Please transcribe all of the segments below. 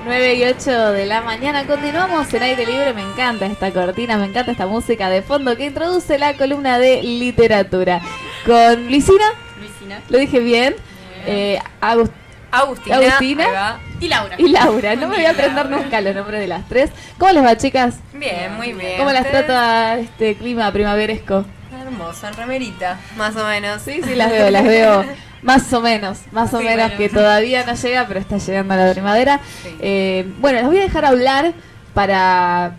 9:08 de la mañana, continuamos en Aire Libre. Me encanta esta cortina, me encanta esta música de fondo que introduce la columna de literatura con Luisina. ¿Lo dije bien? Agustina y Laura. No me voy a aprender nunca los nombres de las tres. ¿Cómo les va, chicas? Bien, muy bien. ¿Cómo las trata este clima primaveresco? Hermosa, en remerita, más o menos. Sí, las veo. Más o menos bueno. que todavía no llega, pero está llegando a la primavera. Sí. Bueno, les voy a dejar hablar para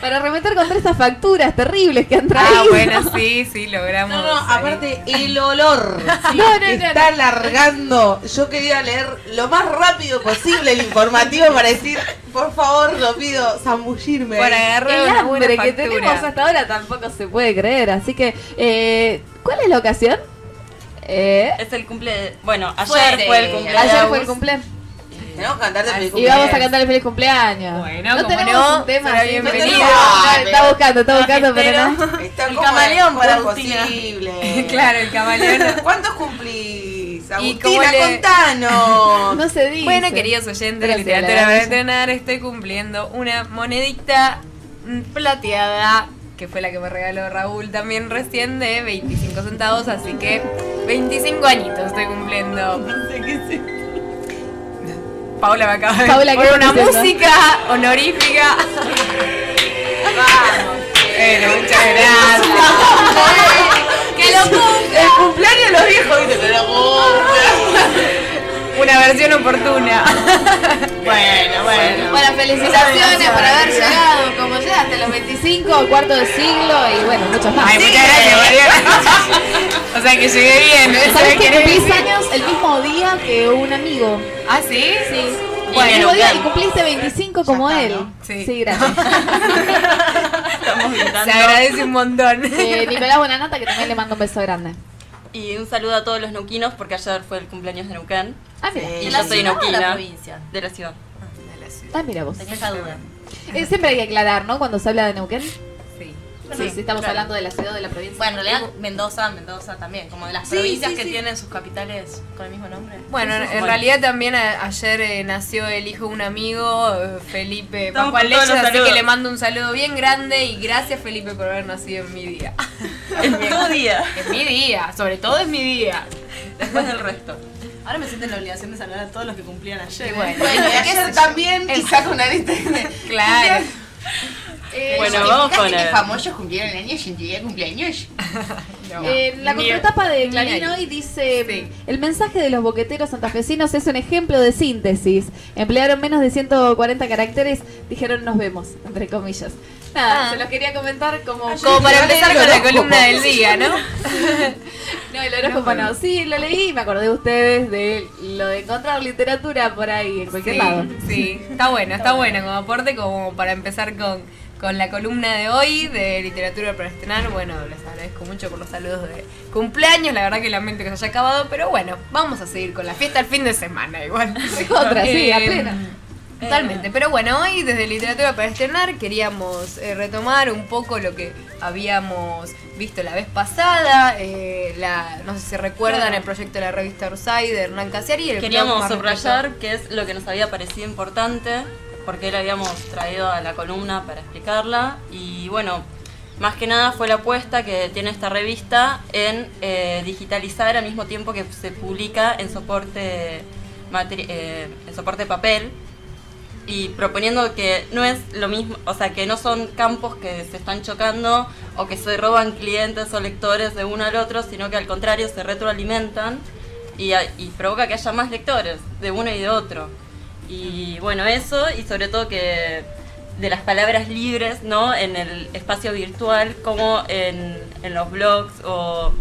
arremeter contra estas facturas terribles que han traído. Bueno, sí, logramos. No, aparte el olor está largando. Yo quería leer lo más rápido posible el informativo para decir, por favor, lo pido, zambullirme. Para agarrar El una buena hambre que factura. tenemos hasta ahora tampoco se puede creer. Así que, ¿cuál es la ocasión? Es el cumple. Bueno, ayer fue el cumpleaños. Ayer fue el cumpleaños. Tenemos que cantar de feliz Y cumpleaños. vamos a cantar el feliz cumpleaños. Bueno, no como tenemos no, un tema será así, bienvenido. Está buscando, pero no. Está El como camaleón es para posible. Claro, el camaleón. ¿Cuántos cumplís? ¿Y Agustina, cómo le- contanos. No se dice. Bueno, queridos oyentes de Gracias, Literatura la para verdad. Estrenar, estoy cumpliendo una monedita plateada, que fue la que me regaló Raúl también recién, de 25 centavos, así que 25 añitos estoy cumpliendo. No sé qué sé. Paula me acaba de Paula, ¿qué poner una estás haciendo? música honorífica. Vamos. Bueno, muchas gracias. ¡Que lo cumpla! El cumpleaños de los viejos, dice que lo cumpla. Una versión oportuna. Bueno. Bueno, felicitaciones por haber llegado como llegaste a los 25, cuarto de siglo y bueno, muchos más. Ay, muchas gracias, Mariana. O sea que llegué bien. ¿No ¿Sabes que cumplís años el mismo día que un amigo? ¿Ah, sí? Sí. Bueno, el mismo día bien. y cumpliste 25 como está, él. ¿no? Sí. Gracias. Estamos Se gritando. agradece un montón. Nicolás Buenanata, que también le mando un beso grande. Y un saludo a todos los neuquinos porque ayer fue el cumpleaños de Neuquén. Ah, mira. Sí. Y ¿De yo la soy ciudad o de la neuquina. provincia? De la ciudad. Ah, mira vos. Tenía esa duda. Siempre hay que aclarar, ¿no? Cuando se habla de Neuquén. Sí. Sí, si estamos claro. hablando de la ciudad o de la provincia. Bueno, en realidad Mendoza también, como de las Sí, provincias sí, que sí. tienen sus capitales con el mismo nombre. Bueno, en realidad también ayer nació el hijo de un amigo, Felipe Estamos Pascual con todos Leyes, los así que saludos. le mando un saludo bien grande y gracias Felipe por haber nacido en mi día. En tu día. En mi día, sobre todo es mi día. Después del resto. Ahora me siento en la obligación de saludar a todos los que cumplían ayer. Y bueno. Bueno, y ayer también y saca una lista de... Claro. Bueno, vamos con que el. famosos cumplieron años y en tu día cumpleaños. No. La contratapa de Clarín ahí. hoy dice: Sí. el mensaje de los boqueteros santafesinos es un ejemplo de síntesis. Emplearon menos de 140 caracteres, dijeron nos vemos, entre comillas. Nada, Ah. se los quería comentar como Para empezar con la horóscopo. columna del día, ¿no? No, el horóscopo no. Sí, lo leí y me acordé de ustedes de lo de encontrar literatura por ahí, en cualquier lado. Sí, está bueno como aporte, como para empezar con la columna de hoy de literatura para estrenar. Bueno, les agradezco mucho por los saludos de cumpleaños, la verdad que lamento que se haya acabado, pero bueno, vamos a seguir con la fiesta el fin de semana igual. Otra, sí, a pleno. Totalmente, pero bueno, hoy desde Literatura para Estrenar queríamos retomar un poco lo que habíamos visto la vez pasada, no sé si recuerdan el proyecto de la revista Orsay de Hernán Casiari y el blog Queríamos más subrayar qué es lo que nos había parecido importante, porque la habíamos traído a la columna para explicarla. Y bueno, más que nada fue la apuesta que tiene esta revista en digitalizar al mismo tiempo que se publica en soporte papel. Y proponiendo que no es lo mismo, o sea, que no son campos que se están chocando o que se roban clientes o lectores de uno al otro, sino que al contrario se retroalimentan y provoca que haya más lectores de uno y de otro. Y bueno, eso, y sobre todo que de las palabras libres, ¿no? En el espacio virtual, como en los blogs o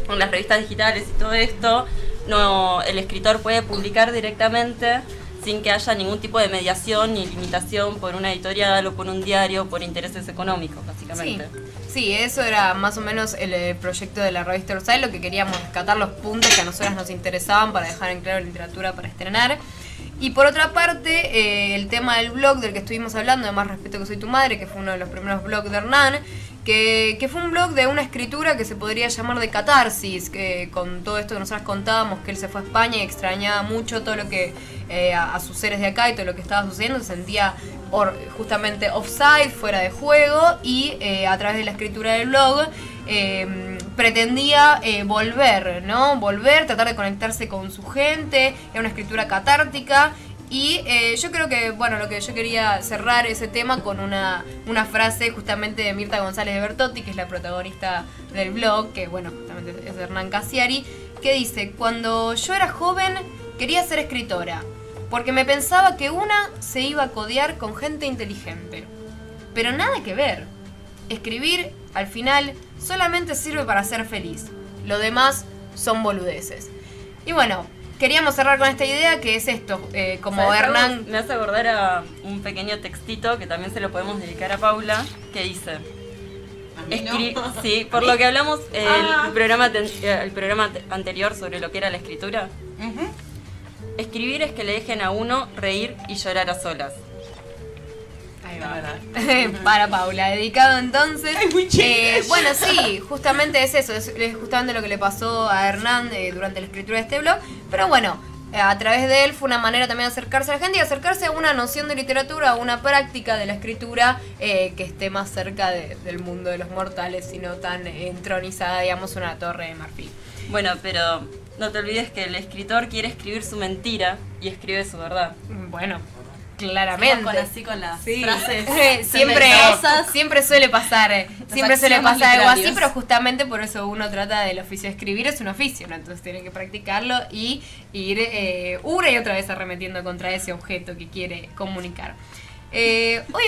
en las revistas digitales y todo esto, no, el escritor puede publicar directamente sin que haya ningún tipo de mediación ni limitación por una editorial o por un diario, por intereses económicos, básicamente. Sí, eso era más o menos el proyecto de la revista Orsay, lo que queríamos rescatar los puntos que a nosotras nos interesaban para dejar en claro literatura para estrenar. Y por otra parte, el tema del blog del que estuvimos hablando, de Más respeto que soy tu madre, que fue uno de los primeros blogs de Hernán, que fue un blog de una escritura que se podría llamar de catarsis, que con todo esto que nosotros contábamos, que él se fue a España y extrañaba mucho todo lo que a sus seres de acá y todo lo que estaba sucediendo, se sentía justamente offside, fuera de juego, y a través de la escritura del blog pretendía volver, ¿no? Volver, tratar de conectarse con su gente, era una escritura catártica. Y yo creo que, bueno, lo que yo quería cerrar ese tema con una frase justamente de Mirta González de Bertotti, que es la protagonista del blog, que bueno, justamente es de Hernán Cassiari, que dice: cuando yo era joven quería ser escritora, porque me pensaba que una se iba a codear con gente inteligente. Pero nada que ver. Escribir, al final, solamente sirve para ser feliz. Lo demás son boludeces. Y bueno, queríamos cerrar con esta idea, que es esto, como ¿sabes Hernán... algo? Me hace acordar a un pequeño textito que también se lo podemos dedicar a Paula, que dice... Sí, por lo que hablamos el programa anterior sobre lo que era la escritura. Escribir es que le dejen a uno reír y llorar a solas. Ahí va. Para Paula, dedicado entonces. Bueno, sí, justamente es eso, es justamente lo que le pasó a Hernán durante la escritura de este blog. Pero bueno, a través de él fue una manera también de acercarse a la gente y acercarse a una noción de literatura, a una práctica de la escritura que esté más cerca del mundo de los mortales y no tan entronizada, digamos, una torre de marfil. Bueno, pero no te olvides que el escritor quiere escribir su mentira y escribe su verdad. Bueno, claramente. Así con las frases siempre suele pasar, algo así, literarios. pero justamente por eso uno trata del oficio de escribir, es un oficio, ¿no? Entonces tiene que practicarlo y ir una y otra vez arremetiendo contra ese objeto que quiere comunicar. Hoy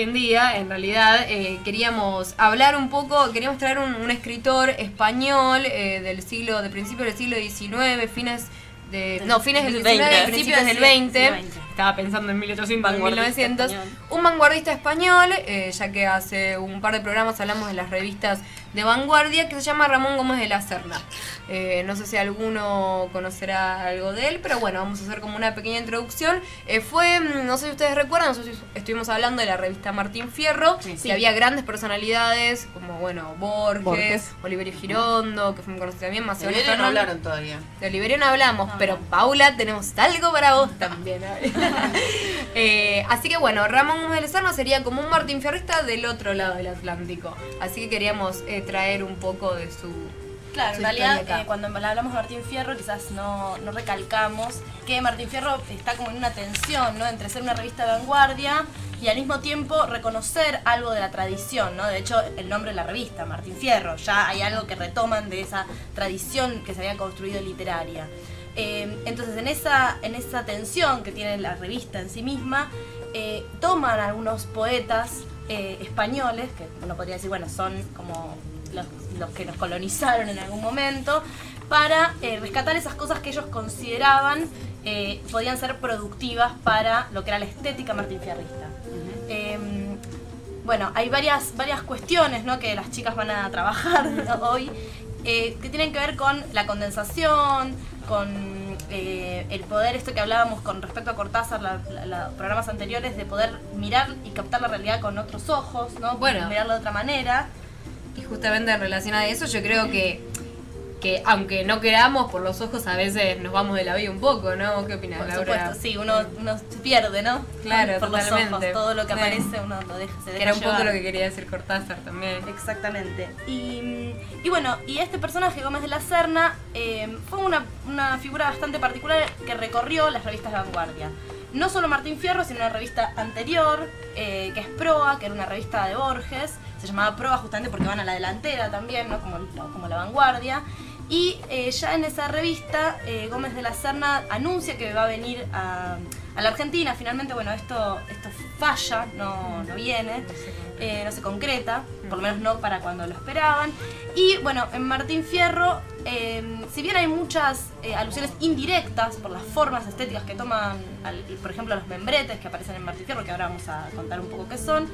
en día, en realidad, queríamos hablar un poco, queríamos traer un escritor español de principios del siglo XIX, fines del XIX, principios del XX. Estaba pensando en 1800, en 1900. Un vanguardista español, ya que hace un par de programas hablamos de las revistas de vanguardia, que se llama Ramón Gómez de la Serna. No sé si alguno conocerá algo de él, pero bueno, vamos a hacer como una pequeña introducción. No sé si ustedes recuerdan, nosotros estuvimos hablando de la revista Martín Fierro, que había grandes personalidades como, bueno, Borges. Oliverio Girondo, que fue muy conocido también, De Oliverio no hablaron todavía. De Oliverio no hablamos, pero Paula, tenemos algo para vos también. Así que bueno, Ramón Gómez de la Serna sería como un Martín Fierrista del otro lado del Atlántico. Así que queríamos traer un poco de su... Claro, en realidad cuando hablamos de Martín Fierro quizás no recalcamos que Martín Fierro está como en una tensión, ¿no? Entre ser una revista de vanguardia y al mismo tiempo reconocer algo de la tradición, ¿no? De hecho, el nombre de la revista, Martín Fierro, ya hay algo que retoman de esa tradición que se había construido literaria. Entonces, en esa tensión que tiene la revista en sí misma, toman algunos poetas españoles, que uno podría decir, bueno, son como los que nos colonizaron en algún momento, para rescatar esas cosas que ellos consideraban podían ser productivas para lo que era la estética martinfierrista. Bueno, hay varias cuestiones, ¿no?, que las chicas van a trabajar hoy, que tienen que ver con la condensación, con el poder, esto que hablábamos con respecto a Cortázar, los programas anteriores, de poder mirar y captar la realidad con otros ojos, ¿no? Bueno, mirarla de otra manera. Y justamente en relación a eso, yo creo que aunque no queramos, por los ojos a veces nos vamos de la vida un poco, ¿no? ¿Qué opinas, Por Laura? supuesto, sí, uno se pierde, ¿no? Claro, por totalmente. los ojos, todo lo que Sí. aparece uno lo deja, se deja Que era un poco llevar. lo que quería decir Cortázar también. Exactamente. Y bueno, y este personaje, Gómez de la Serna, fue una figura bastante particular que recorrió las revistas de vanguardia. No solo Martín Fierro, sino una revista anterior, que es Proa, que era una revista de Borges. Se llamaba Proa justamente porque van a la delantera también, ¿no? Como la vanguardia. Y ya en esa revista, Gómez de la Serna anuncia que va a venir a la Argentina. Finalmente, bueno, esto falla, no viene, no se concreta, por lo menos no para cuando lo esperaban. Y bueno, en Martín Fierro, si bien hay muchas alusiones indirectas por las formas estéticas que toman, por ejemplo, los membretes que aparecen en Martín Fierro, que ahora vamos a contar un poco qué son,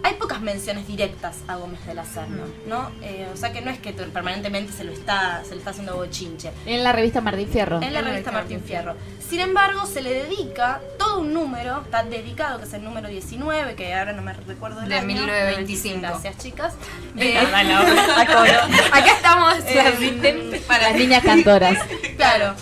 hay pocas menciones directas a Gómez de la Serna, ¿no? O sea que no es que permanentemente se le está haciendo bochinche. En la revista Martín Fierro. En la revista Martín Fierro. Sin embargo, se le dedica todo un número, está dedicado, que es el número 19, que ahora no me recuerdo el De año. 1925. Gracias, chicas. Acá estamos Para las niñas cantoras. Claro.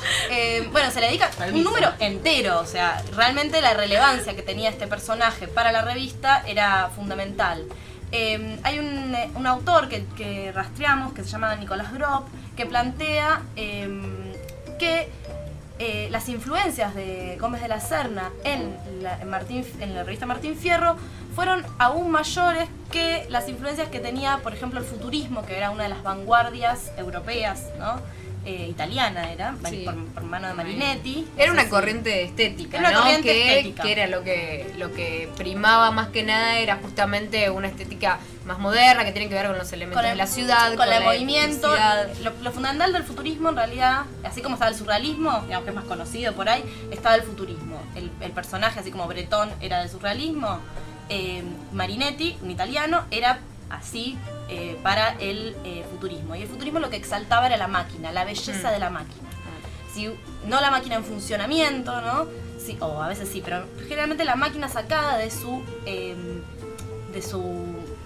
Bueno, se le dedica un número entero, o sea, realmente la relevancia que tenía este personaje para la revista era fundamental. Hay un autor que rastreamos, que se llama Nicolás Grob, que plantea que las influencias de Gómez de la Serna en la revista Martín Fierro fueron aún mayores que las influencias que tenía, por ejemplo, el futurismo, que era una de las vanguardias europeas, ¿no? Italiana era, Sí. por mano de Marinetti. Era una corriente estética, Era una ¿no? corriente estética. Que era lo que primaba más que nada, era justamente una estética más moderna, que tiene que ver con los elementos de la ciudad, con el movimiento. electricidad. Lo fundamental del futurismo, en realidad, así como estaba el surrealismo, digamos que es más conocido por ahí, estaba el futurismo. El personaje, así como Breton era del surrealismo, Marinetti, un italiano, era así para el futurismo. Y el futurismo lo que exaltaba era la máquina, la belleza de la máquina. Si, no la máquina en funcionamiento, ¿no? Sí, o a veces sí, pero generalmente la máquina sacada de su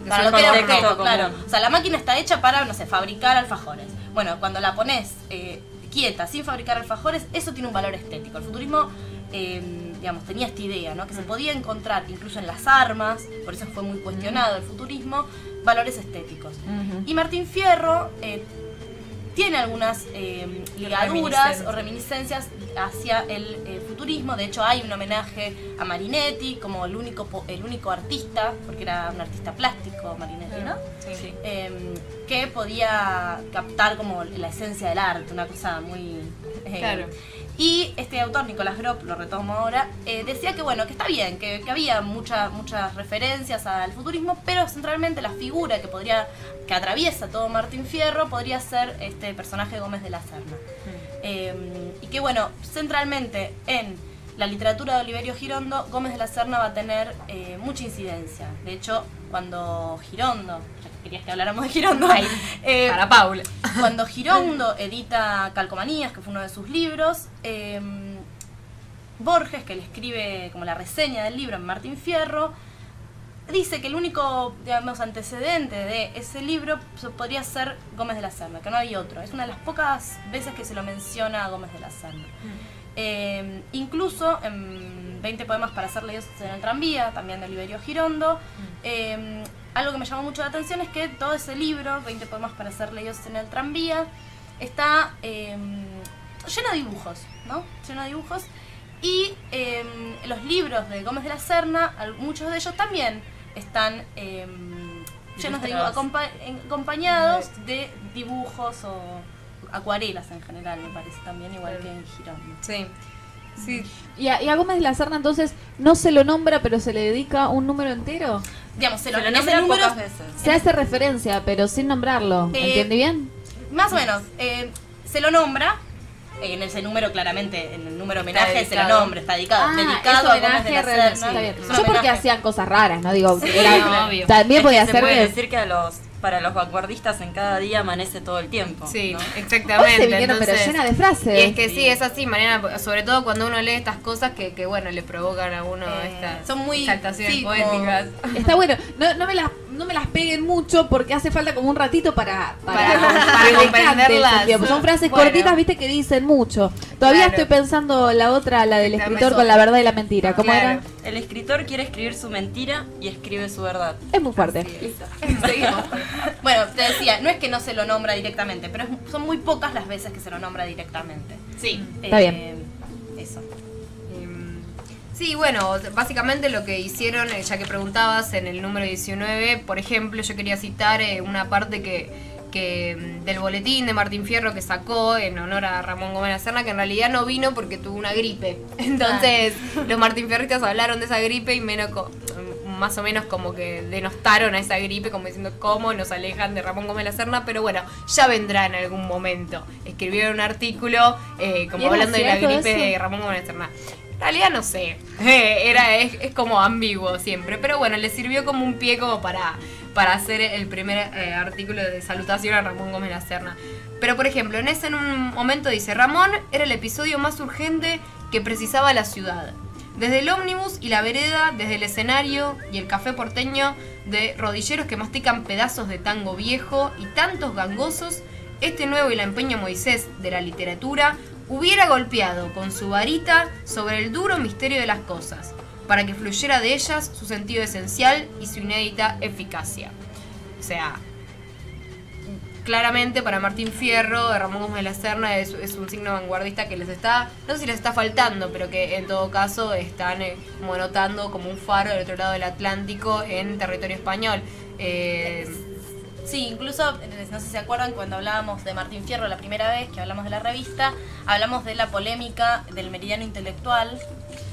para su lo que era contexto objeto, común. claro. O sea, la máquina está hecha para, no sé, fabricar alfajores. Bueno, cuando la pones quieta, sin fabricar alfajores, eso tiene un valor estético. El futurismo, digamos, tenía esta idea, ¿no? Que se podía encontrar incluso en las armas, por eso fue muy cuestionado el futurismo, valores estéticos. Y Martín Fierro tiene algunas ligaduras o reminiscencias hacia el futurismo. De hecho, hay un homenaje a Marinetti como el único artista, porque era un artista plástico Marinetti, ¿no? Sí. Que podía captar como la esencia del arte, una cosa muy... Claro. Y este autor, Nicolás Grob, lo retomo ahora, decía que bueno, que está bien, que había muchas referencias al futurismo, pero centralmente la figura que atraviesa todo Martín Fierro podría ser este personaje Gómez de la Serna. Y que bueno, centralmente en la literatura de Oliverio Girondo, Gómez de la Serna va a tener mucha incidencia. De hecho, cuando Girondo, ya que querías que habláramos de Girondo, Para Paula. cuando Girondo edita Calcomanías, que fue uno de sus libros, Borges, que le escribe como la reseña del libro en Martín Fierro, dice que el único, digamos, antecedente de ese libro podría ser Gómez de la Serna, que no hay otro. Es una de las pocas veces que se lo menciona a Gómez de la Serna. Incluso en 20 poemas para ser leídos en el tranvía, también de Oliverio Girondo, algo que me llamó mucho la atención es que todo ese libro, 20 poemas para ser leídos en el tranvía, está lleno de dibujos, ¿no? Lleno de dibujos. Y los libros de Gómez de la Serna, muchos de ellos también están llenos de dibujos, acompañados de dibujos o acuarelas en general, me parece también, igual que en Girondo. Sí. Sí. Y a Gómez de la Serna entonces no se lo nombra, pero se le dedica un número entero. Digamos, Se lo ese nombra número pocas veces. Se hace referencia, pero sin nombrarlo. ¿Entiende bien? más o menos, se lo nombra. En ese número, claramente, en el número homenaje Está se lo dedicado. nombra, está dedicado, Ah, dedicado es a Gómez de la homenaje, Serna. está bien. Es un Yo porque homenaje. hacían cosas raras, ¿no? Digo, Sí, era- obvio. también podía Se ser puede que... decir que para los vanguardistas en cada día amanece todo el tiempo. Sí, ¿no? exactamente. Hoy se vinieron, pero Entonces, llena de frases. Y es que sí, es así, Mariana, sobre todo cuando uno lee estas cosas que bueno, le provocan a uno estas son muy- exaltaciones sí, poéticas. Está bueno, no me las peguen mucho porque hace falta como un ratito para comprenderlas. Son frases Bueno. cortitas, viste, que dicen mucho. Todavía Claro. estoy pensando la otra, la del La escritor mesura. con la verdad y la mentira. ¿Cómo Claro. El escritor quiere escribir su mentira y escribe su verdad. era? Es muy fuerte. Seguimos. Bueno, te decía, no es que no se lo nombra directamente, pero son muy pocas las veces que se lo nombra directamente. Sí. Está bien. Eso. Sí, bueno, básicamente lo que hicieron, ya que preguntabas en el número 19, por ejemplo, yo quería citar una parte que del boletín de Martín Fierro que sacó en honor a Ramón Gómez de la Serna, que en realidad no vino porque tuvo una gripe. Entonces, los martinfierristas hablaron de esa gripe y más o menos como que denostaron a esa gripe, como diciendo cómo nos alejan de Ramón Gómez de la Serna, pero bueno, ya vendrá en algún momento. Escribieron un artículo ¿Y como era hablando de la cierto gripe eso? de Ramón Gómez de la Serna. En realidad no sé, es como ambiguo siempre, pero bueno, le sirvió como un pie como para hacer el primer artículo de salutación a Ramón Gómez de la Serna. Pero por ejemplo, en un momento dice, Ramón era el episodio más urgente que precisaba la ciudad. Desde el ómnibus y la vereda, desde el escenario y el café porteño de rodilleros que mastican pedazos de tango viejo y tantos gangosos, este nuevo y la empeño Moisés de la literatura hubiera golpeado con su varita sobre el duro misterio de las cosas, para que fluyera de ellas su sentido esencial y su inédita eficacia. O sea, claramente para Martín Fierro, Ramón Gómez de la Serna es un signo vanguardista que les está, no sé si les está faltando, pero que en todo caso están como notando como un faro del otro lado del Atlántico en territorio español. Sí, incluso, no sé si se acuerdan, cuando hablábamos de Martín Fierro la primera vez que hablamos de la revista, hablamos de la polémica del meridiano intelectual.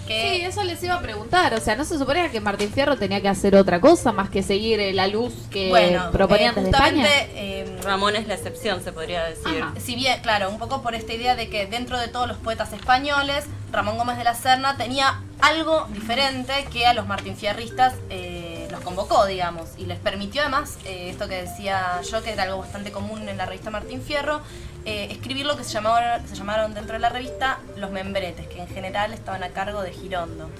Que... Sí, eso les iba a preguntar. O sea, ¿no se suponía que Martín Fierro tenía que hacer otra cosa más que seguir la luz que proponían desde España? Ramón es la excepción, se podría decir. Ajá. Si bien, claro, un poco por esta idea de que dentro de todos los poetas españoles, Ramón Gómez de la Serna tenía algo diferente que a los martinfierristas los convocó, digamos, y les permitió además, esto que decía yo, que era algo bastante común en la revista Martín Fierro, escribir lo que se llamaron dentro de la revista los membretes, que en general estaban a cargo de Girondo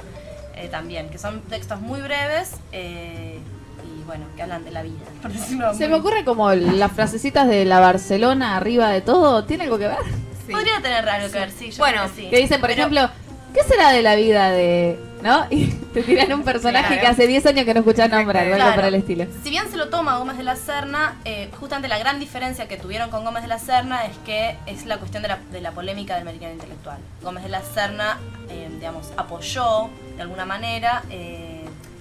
también, que son textos muy breves y bueno, que hablan de la vida, por decirlo Se me ocurre como las frasecitas de la Barcelona arriba de todo, ¿tiene algo que ver? Sí. Podría tener algo que ver, sí. Yo Bueno, creo que sí. Que dicen, por ejemplo, ¿qué será de la vida de...? ¿No? Y te tiran un personaje Claro. que hace 10 años que no escuchás nombrar, algo Claro. por el estilo. Si bien se lo toma Gómez de la Serna, justamente la gran diferencia que tuvieron con Gómez de la Serna es que es la cuestión de la polémica del meridiano intelectual. Gómez de la Serna, digamos, apoyó de alguna manera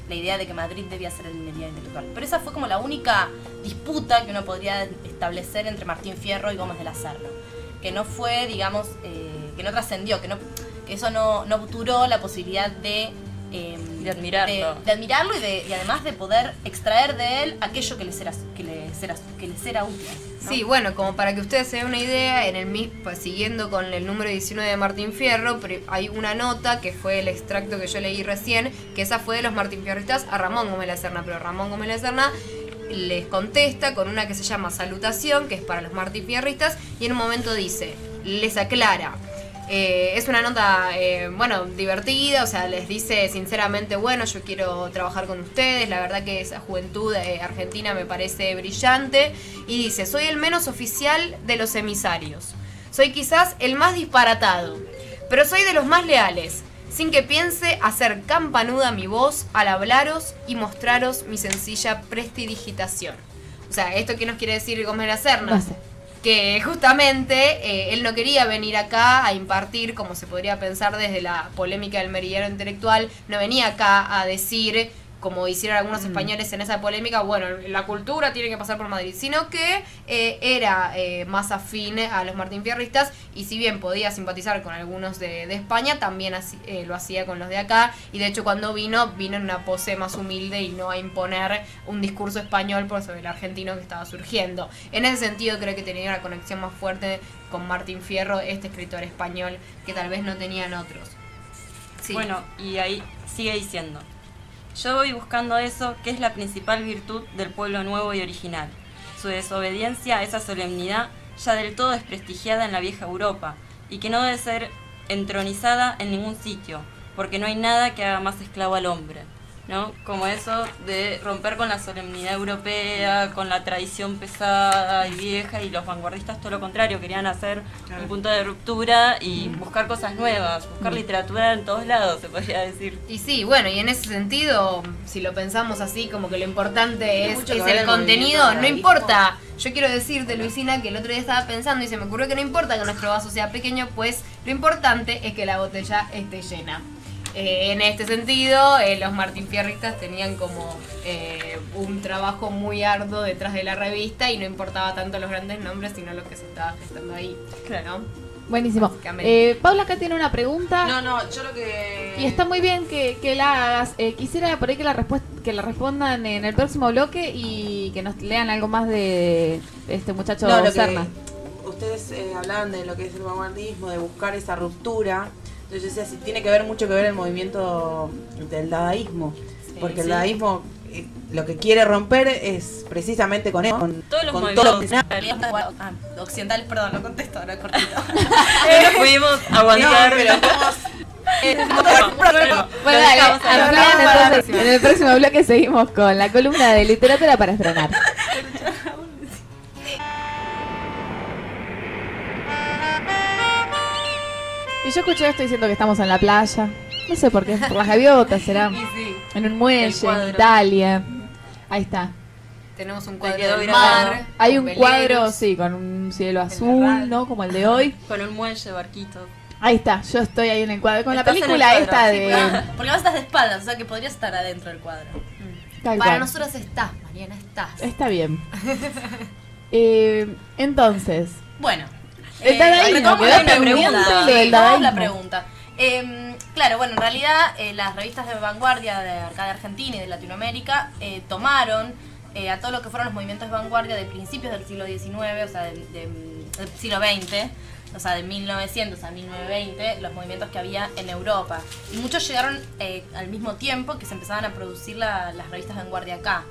la idea de que Madrid debía ser el meridiano intelectual. Pero esa fue como la única disputa que uno podría establecer entre Martín Fierro y Gómez de la Serna. Que no fue, digamos, que no trascendió, que eso no obturó la posibilidad de admirarlo. de admirarlo y además de poder extraer de él aquello que les era útil, ¿no? Sí, bueno, como para que ustedes se den una idea, pues, siguiendo con el número 19 de Martín Fierro, hay una nota que fue el extracto que yo leí recién, que esa fue de los martinfierristas a Ramón Gómez de la Serna, pero Ramón Gómez de la Serna les contesta con una que se llama Salutación, que es para los martinfierristas, y en un momento dice, les aclara. Es una nota, bueno, divertida, o sea, les dice sinceramente, bueno, yo quiero trabajar con ustedes, la verdad que esa juventud argentina me parece brillante, y dice, soy el menos oficial de los emisarios, soy quizás el más disparatado, pero soy de los más leales, sin que piense hacer campanuda mi voz al hablaros y mostraros mi sencilla prestidigitación. O sea, ¿esto qué nos quiere decir Gómez de la Serna? No sé. Que justamente él no quería venir acá a impartir, como se podría pensar desde la polémica del meridiano intelectual, no venía acá a decir, como hicieron algunos españoles en esa polémica, bueno, la cultura tiene que pasar por Madrid, sino que era más afín a los martinfierristas, y si bien podía simpatizar con algunos de España, también lo hacía con los de acá, y de hecho cuando vino en una pose más humilde y no a imponer un discurso español por sobre el argentino que estaba surgiendo. En ese sentido creo que tenía una conexión más fuerte con Martín Fierro, este escritor español, que tal vez no tenían otros. Sí. Bueno, y ahí sigue diciendo, yo voy buscando eso que es la principal virtud del pueblo nuevo y original, su desobediencia a esa solemnidad ya del todo desprestigiada en la vieja Europa, y que no debe ser entronizada en ningún sitio, porque no hay nada que haga más esclavo al hombre, ¿no? Como eso de romper con la solemnidad europea, con la tradición pesada y vieja, y los vanguardistas todo lo contrario, querían hacer un punto de ruptura y buscar cosas nuevas, buscar literatura en todos lados, se podría decir. Y sí, bueno, y en ese sentido, si lo pensamos así, como que lo importante es mucho que ver el el contenido, movimiento no anarquismo. importa. Yo quiero decirte, Luisina, que el otro día estaba pensando y se me ocurrió que no importa que nuestro vaso sea pequeño, pues lo importante es que la botella esté llena. En este sentido, los martinfierristas tenían como un trabajo muy arduo detrás de la revista y no importaba tanto los grandes nombres, sino lo que se estaba gestando ahí. Claro. ¿No? Buenísimo. Básicamente. Paula acá tiene una pregunta. No, yo lo que... Y está muy bien que la hagas. Quisiera por ahí que la respondan en el próximo bloque y que nos lean algo más de este muchacho No, lo que Serna. ustedes hablaban de lo que es el vanguardismo, de buscar esa ruptura. Entonces yo decía, si tiene que ver mucho que ver el movimiento del dadaísmo, porque el dadaísmo lo que quiere romper es precisamente con eso, con Todos los con movimientos Occidentales, perdón, no contesto ahora, cortito. no pudimos aguantar. Bueno, dale, amplían, entonces, en el próximo bloque seguimos con la columna de literatura para estrenar. Y yo escuché esto diciendo que estamos en la playa. No sé por qué, por las gaviotas será. Y sí, En un muelle, El cuadro. en Italia. Ahí está. tenemos un Te cuadro quedó del grabado. mar. Hay con un cuadro, veleros. sí, con un cielo la azul, radio. ¿no? Como el de hoy. Con un muelle, barquito. Ahí está, yo estoy ahí en el cuadro. Con la Estás en el película cuadro, esta sí, de... Porque vos estás de espaldas, o sea que podrías estar adentro del cuadro. Tal Para cual. nosotros estás, Mariana, estás. Está bien. Entonces, Bueno. El dadaísmo, retomamos quedó la pendiente pregunta. lo del Retomamos la dadaísmo. pregunta. Claro, bueno, en realidad las revistas de vanguardia de acá de Argentina y de Latinoamérica tomaron a todo lo que fueron los movimientos de vanguardia de principios del siglo XIX, o sea, del siglo XX, o sea, de 1900 a 1920, los movimientos que había en Europa. Y muchos llegaron al mismo tiempo que se empezaban a producir las revistas de vanguardia acá.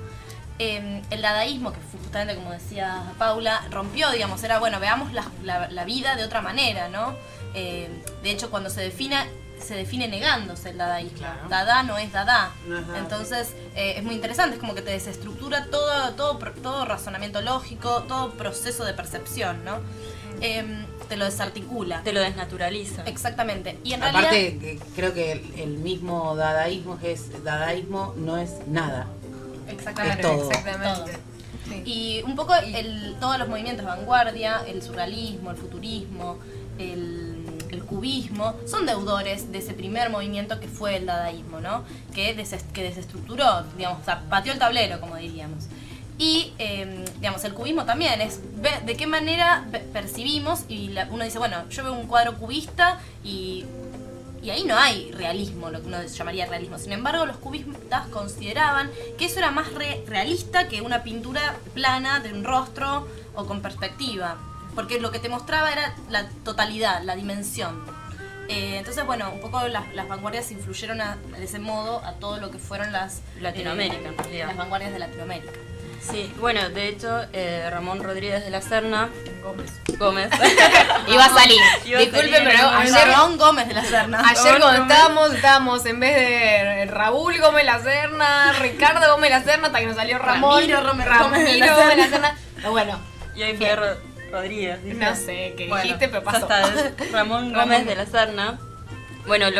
El dadaísmo, que fue justamente como decía Paula, rompió, digamos, era bueno, veamos la vida de otra manera, ¿no? De hecho, cuando se define negándose el dadaísmo. Claro. Dada no es dada. No es dada. Entonces, es muy interesante, es como que te desestructura todo razonamiento lógico, todo proceso de percepción, ¿no? Te lo desarticula. Te lo desnaturaliza. Exactamente. Y en Aparte, realidad... creo que el mismo dadaísmo dadaísmo no es nada. Exactamente. Es todo. Exactamente. Sí. Y un poco todos los movimientos de vanguardia, el surrealismo, el futurismo, el cubismo, son deudores de ese primer movimiento que fue el dadaísmo, ¿no? Que desestructuró, digamos, o sea, pateó el tablero, como diríamos. Y, digamos, el cubismo también es de qué manera percibimos, y uno dice, bueno, yo veo un cuadro cubista y ahí no hay realismo, lo que uno llamaría realismo. Sin embargo, los cubistas consideraban que eso era más realista que una pintura plana de un rostro o con perspectiva. Porque lo que te mostraba era la totalidad, la dimensión. Entonces, bueno, un poco las vanguardias influyeron de ese modo a todo lo que fueron Latinoamérica, en realidad. las vanguardias de Latinoamérica. Sí, bueno, de hecho, Ramón Rodríguez de la Serna. Gómez. Iba a salir. Iba a Disculpen, salir. pero ayer, Ramón Gómez de la Serna. ayer cuando estábamos en vez de Raúl Gómez La Serna, Ricardo Gómez La Serna, hasta que nos salió Ramón. Ramiro Gómez Gómez La Serna. Pero bueno, Y hoy fue Rodríguez. ¿viste? no sé qué Bueno, dijiste, pero Ya pasó. está, Ramón Gómez de la Serna. Bueno, él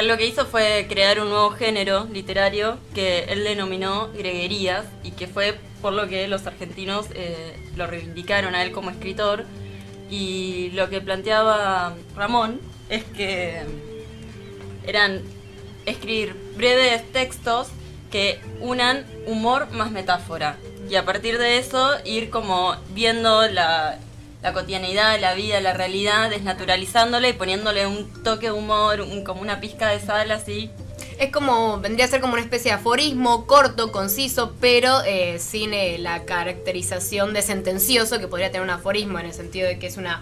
lo que hizo fue crear un nuevo género literario que él denominó greguerías y que fue por lo que los argentinos lo reivindicaron a él como escritor. Y lo que planteaba Ramón es que eran escribir breves textos que unan humor más metáfora. Y a partir de eso ir como viendo la cotidianidad, la vida, la realidad, desnaturalizándola y poniéndole un toque de humor, como una pizca de sal así. Es como, vendría a ser como una especie de aforismo corto, conciso, pero sin la caracterización de sentencioso que podría tener un aforismo, en el sentido de que es una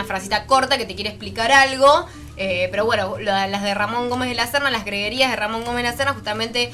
frasita corta que te quiere explicar algo. Pero bueno, las de Ramón Gómez de la Serna, las greguerías de Ramón Gómez de la Serna, justamente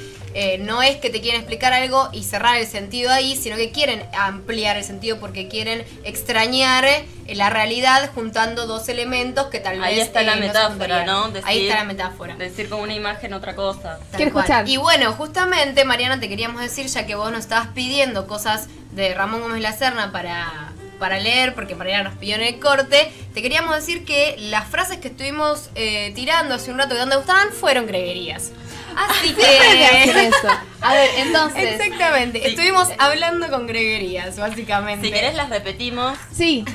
no es que te quieren explicar algo y cerrar el sentido ahí, sino que quieren ampliar el sentido porque quieren extrañar la realidad juntando dos elementos que tal vez... Ahí está la no se metáfora, juntarían. ¿no? Ahí está la metáfora. Decir con una imagen otra cosa. Tal Quiero cual. escuchar. Y bueno, justamente, Mariana, te queríamos decir, ya que vos nos estabas pidiendo cosas de Ramón Gómez de la Serna para leer, porque Mariana nos pidió en el corte, te queríamos decir que las frases que estuvimos tirando hace un rato que no te gustaban fueron greguerías. Así Hacer que... eso. A ver, entonces. Exactamente, Sí. estuvimos hablando con greguerías, básicamente. Si querés las repetimos. Sí.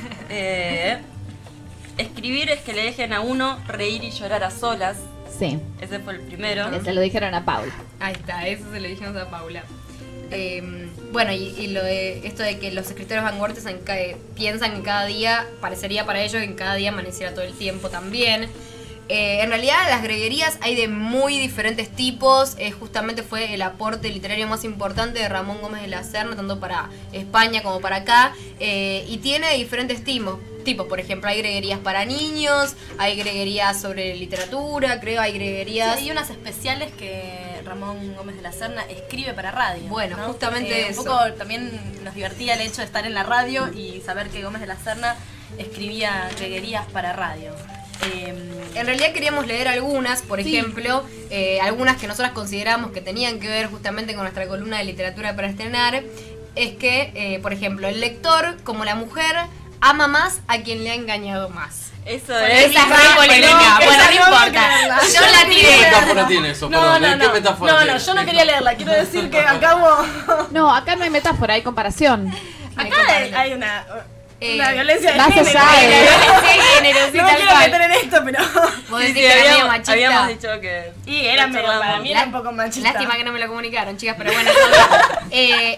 Escribir es que le dejen a uno reír y llorar a solas. Sí. Ese fue el primero. Se lo dijeron a Paula. Ahí está, eso se lo dijimos a Paula. Bueno, y lo de esto de que los escritores vanguardistas piensan que cada día, parecería para ellos que en cada día amaneciera todo el tiempo también. En realidad las greguerías hay de muy diferentes tipos, justamente fue el aporte literario más importante de Ramón Gómez de la Serna, tanto para España como para acá, y tiene diferentes tipos. Por ejemplo, hay greguerías para niños, hay greguerías sobre literatura, creo, hay greguerías... Sí, hay unas especiales que Ramón Gómez de la Serna escribe para radio. Bueno, ¿no? justamente eso. Un poco también nos divertía el hecho de estar en la radio y saber que Gómez de la Serna escribía greguerías para radio. En realidad queríamos leer algunas, por ejemplo, algunas que nosotras consideramos que tenían que ver justamente con nuestra columna de literatura para estrenar. Es que, por ejemplo, el lector, como la mujer, ama más a quien le ha engañado más. Eso Esa es. es re polémica, bueno, no importa. Yo la ¿Qué tiré. metáfora tiene eso? Perdón, ¿qué metáfora tiene? yo no quería leerla, quiero decir que acabo... No, acá no hay metáfora, hay comparación. Acá hay una violencia de más género. allá de- No me quiero meter en esto, pero... Vos Sí, decís sí, que era medio habíamos, machista. habíamos dicho que... Y era medio, para charlamos. mí era un poco machista. Lástima que no me lo comunicaron, chicas, pero bueno.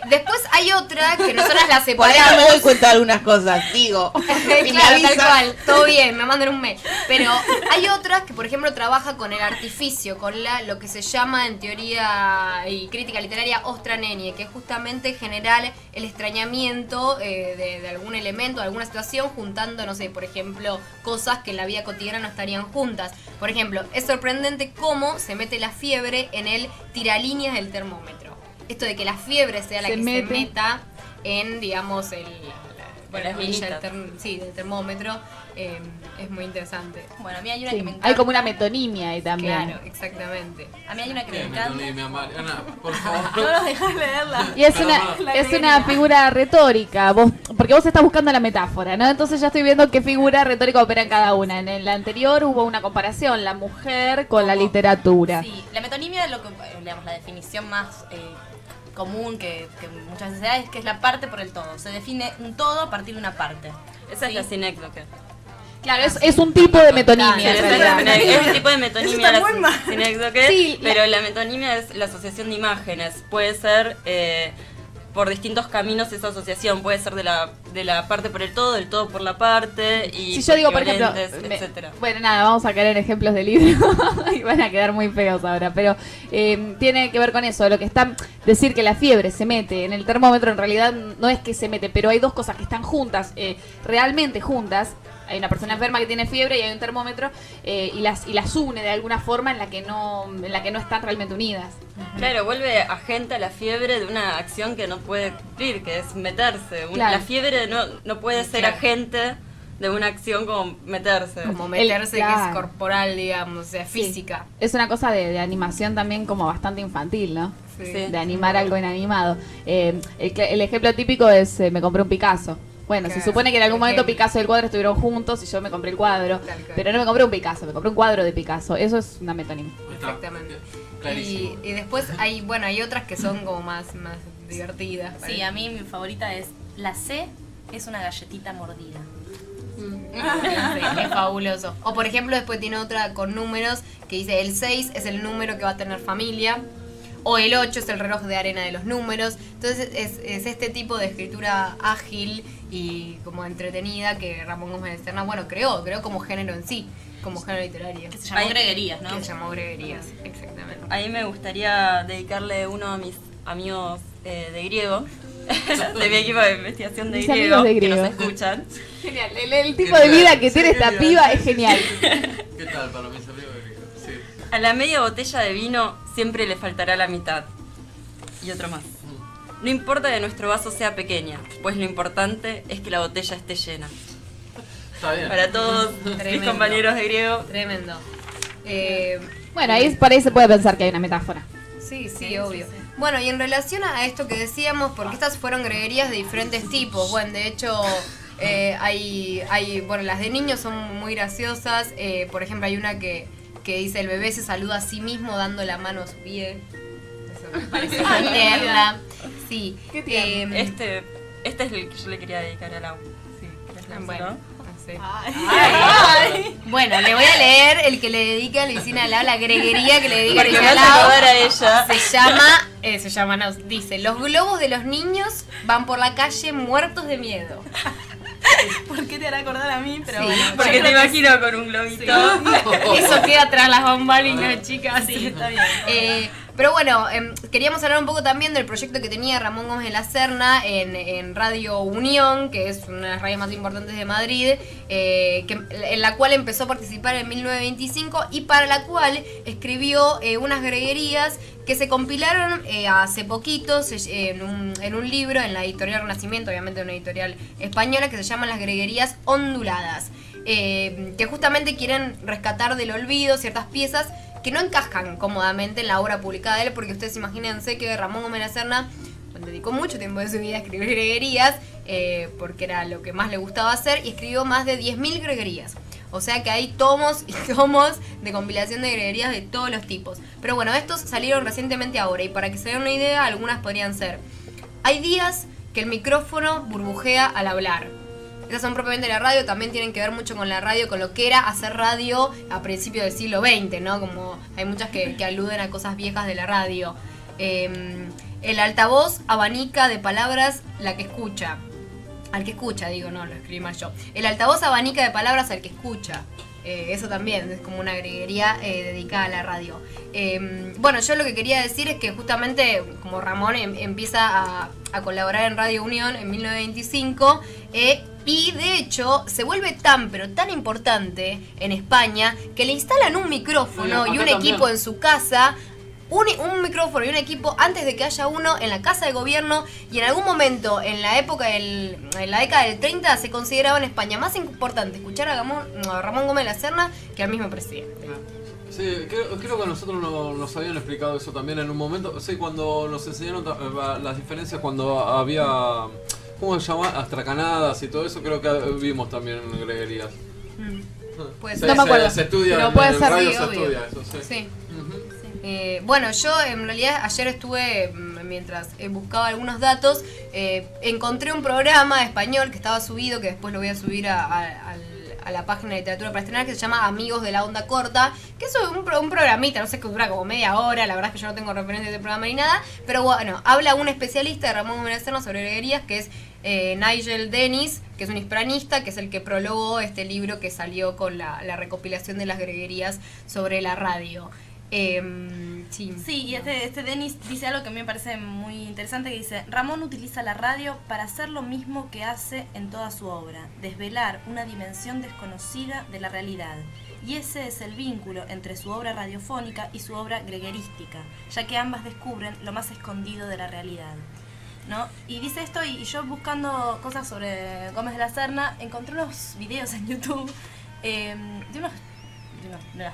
Después hay otra que nosotras la Por ahí no me doy separamos. cuenta de algunas cosas, digo. Y me Claro, tal avisan. cual, todo bien, me mandan un mail. Pero hay otras que, por ejemplo, trabaja con el artificio, con lo que se llama en teoría y crítica literaria ostranenie, que es justamente generar el extrañamiento de algún elemento, de alguna situación, juntando, no sé, por ejemplo, cosas que en la vida cotidiana no estarían juntas. Por ejemplo, es sorprendente cómo se mete la fiebre en el tiralíneas del termómetro. Esto de que la fiebre sea la Se que mete. se meta en, digamos, Las la orilla minitas. del termómetro, es muy interesante. Bueno, a mí hay una Sí, que me encanta. hay como una metonimia ahí también. Claro, exactamente. A mí hay una que me ¿Qué encanta. metonímia, Mariana? Por favor. No nos dejas leerla. Y es Pero una, bueno. es una figura retórica, porque vos estás buscando la metáfora, ¿no? Entonces ya estoy viendo qué figura retórica opera en cada una. En el anterior hubo una comparación, la mujer con la literatura. Sí, la metonimia es lo que, digamos, la definición más común que muchas veces se da es que es la parte por el todo. Se define un todo a partir de una parte. Esa es la sinécdoque. Claro, es un tipo de metonimia en Es realidad. un tipo de metonimia Eso está muy la mal. sinécdoque, Sí, pero la metonimia es la asociación de imágenes. Puede ser por distintos caminos esa asociación. Puede ser de la parte por el todo, del todo por la parte, y Si yo digo, por ejemplo, equivalentes, etcétera. bueno, nada, vamos a caer en ejemplos de libros y van a quedar muy feos ahora, pero tiene que ver con eso, lo que está, decir que la fiebre se mete en el termómetro, en realidad no es que se mete, pero hay dos cosas que están juntas, realmente juntas. Hay una persona enferma que tiene fiebre y hay un termómetro y las une de alguna forma en la que no están realmente unidas. Claro, vuelve agente a la fiebre de una acción que no puede cumplir, que es meterse. Claro. La fiebre no puede ser Claro. agente de una acción como meterse. Como meterse, que claro. es corporal, digamos, o sea, Sí. física. Es una cosa de animación también como bastante infantil, ¿no? Sí. De animar algo inanimado. El ejemplo típico es me compré un Picasso. Bueno, se Claro, supone que en algún momento ejemplo. Picasso y el cuadro estuvieron juntos y yo me compré el cuadro, Tal cual. pero no me compré un Picasso, me compré un cuadro de Picasso. Eso es una metonimia. Está, Exactamente. clarísimo. Y después hay otras que son como más divertidas. Sí, a mí mi favorita es la C es una galletita mordida. Es fabuloso. O por ejemplo, después tiene otra con números que dice el 6 es el número que va a tener familia. O el 8 es el reloj de arena de los números. Entonces es este tipo de escritura ágil y como entretenida que Ramón Gómez de Serna, bueno, creó como género en sí, como género literario. Que se llamó Ahí- Greguerías, ¿no? Que se llamó Greguerías, exactamente. A mí me gustaría dedicarle uno a mis amigos de griego, de mi equipo de investigación de Mis griego, amigos de que nos griego. escuchan. Genial, el tipo de vida que tiene esta piba es genial. ¿Qué tal para mis amigos de Griego? Sí. A la media botella de vino siempre le faltará la mitad. Y otro más. No importa que nuestro vaso sea pequeña, pues lo importante es que la botella esté llena. Está bien. Para todos mis Tremendo. compañeros de griego. Tremendo. Bueno, por ahí se puede pensar que hay una metáfora. Sí, obvio. Bueno, y en relación a esto que decíamos, porque estas fueron greguerías de diferentes tipos. Bueno, de hecho, bueno, las de niños son muy graciosas. Por ejemplo, hay una que dice el bebé se saluda a sí mismo dando la mano a su pie. Eso me parece muy tierna. Sí. Qué tierno. Este es el que yo le quería dedicar a Lau. Sí, ¿querés leerlo? Bueno. Sí. Bueno, le voy a leer el que le dedica a Luisina Lau, la greguería que le dedica a Porque me Luisina hace Lau. acordar a ella. Se llama, no, dice, los globos de los niños van por la calle muertos de miedo. ¿Por qué te hará acordar a mí? Pero Sí, bueno, Porque te imagino con un globito. Eso queda tras las bambalinas, chicas. sí, está bien. Pero bueno, queríamos hablar un poco también del proyecto que tenía Ramón Gómez de la Serna en Radio Unión, que es una de las radios más importantes de Madrid, en la cual empezó a participar en 1925 y para la cual escribió unas greguerías que se compilaron hace poquito en un libro en la editorial Renacimiento, obviamente una editorial española, que se llaman Las Greguerías Onduladas, que justamente quieren rescatar del olvido ciertas piezas que no encajan cómodamente en la obra publicada de él, porque ustedes imagínense que Ramón Gómez de la Serna dedicó mucho tiempo de su vida a escribir greguerías, porque era lo que más le gustaba hacer, y escribió más de 10.000 greguerías. O sea que hay tomos y tomos de compilación de greguerías de todos los tipos. Pero bueno, estos salieron recientemente ahora, y para que se den una idea, algunas podrían ser: hay días que el micrófono burbujea al hablar. Esas son propiamente de la radio, también tienen que ver mucho con la radio, con lo que era hacer radio a principios del siglo XX, ¿no? Como hay muchas que aluden a cosas viejas de la radio. El altavoz abanica de palabras la que escucha. Al que escucha, digo, no, lo escribí mal yo. El altavoz abanica de palabras al que escucha. Eso también es como una greguería dedicada a la radio. Bueno, yo lo que quería decir es que justamente como Ramón empieza a colaborar en Radio Unión en 1925, y de hecho se vuelve tan pero tan importante en España que le instalan un micrófono y un equipo en su casa. Un micrófono y un equipo antes de que haya uno en la casa de gobierno, y en algún momento en la época en la década del 30 se consideraba en España más importante escuchar a Ramón Gómez de la Serna que al mismo presidente. Sí, creo que a nosotros nos habían explicado eso también en un momento. Sí, cuando nos enseñaron las diferencias cuando había, ¿cómo se llama? Astracanadas y todo eso, creo que vimos también en greguerías. Pues no me acuerdo. Se estudia, pero puede en ser, radio sí, se obvio. estudia eso, sí. Sí. Bueno, yo en realidad ayer estuve, mientras buscaba algunos datos, encontré un programa español que estaba subido, que después lo voy a subir a la página de Literatura para Estrenar, que se llama Amigos de la Onda Corta, que es un programita, no sé, que dura como media hora, la verdad es que yo no tengo referencia de programa ni nada, pero bueno, habla un especialista de Ramón Gómez de la Serna sobre greguerías, que es Nigel Dennis, que es un hispanista, que es el que prologó este libro que salió con la recopilación de las greguerías sobre la radio. Sí, y este Dennis dice algo que a mí me parece muy interesante, que dice: Ramón utiliza la radio para hacer lo mismo que hace en toda su obra, desvelar una dimensión desconocida de la realidad. Y ese es el vínculo entre su obra radiofónica y su obra greguerística, ya que ambas descubren lo más escondido de la realidad, ¿no? Y dice esto, y yo buscando cosas sobre Gómez de la Serna, encontré unos videos en YouTube de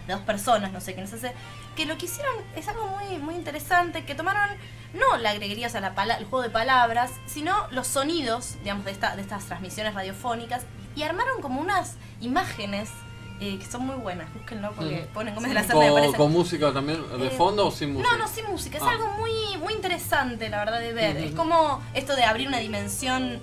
dos personas, no sé qué nos hace, que lo que hicieron es algo muy, muy interesante, que tomaron no la greguería, o sea, el juego de palabras, sino los sonidos, digamos, de estas transmisiones radiofónicas, y armaron como unas imágenes que son muy buenas. Búsquenlo porque ponen Gómez de la Serna y aparecen. ¿Con música también? ¿De fondo o sin música? No, sin música. Es algo muy, muy interesante, la verdad, de ver. Es como esto de abrir una dimensión,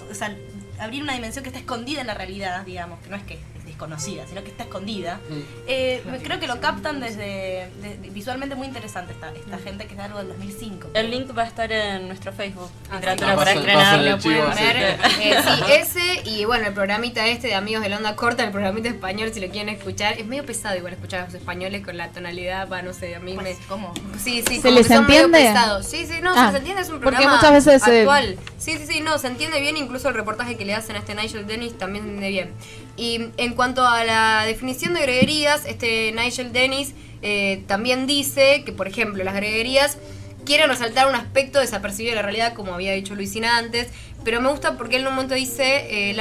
o sea, abrir una dimensión que está escondida en la realidad, digamos, que no es que es desconocida, sino que está escondida. Creo que lo captan desde visualmente muy interesante esta gente, que es algo del 2005. El link va a estar en nuestro Facebook. Literatura para Estrenar. Lo pueden ver. Sí, ese, y bueno, el programita este de Amigos de la Onda Corta, el programita español, si lo quieren escuchar. Es medio pesado igual escuchar a los españoles con la tonalidad, no sé, a mí pues, ¿cómo? Sí, ¿Se como les que son medio entiende? pesados. Sí, no, se entiende, es un porque programa muchas veces actual. Sí, no, se entiende bien, incluso el reportaje que le hacen a este Nigel Dennis también se entiende bien. Y en cuanto a la definición de greguerías, este Nigel Dennis también dice que, por ejemplo, las greguerías quieren resaltar un aspecto desapercibido de la realidad, como había dicho Luisina antes, pero me gusta porque él en un momento dice,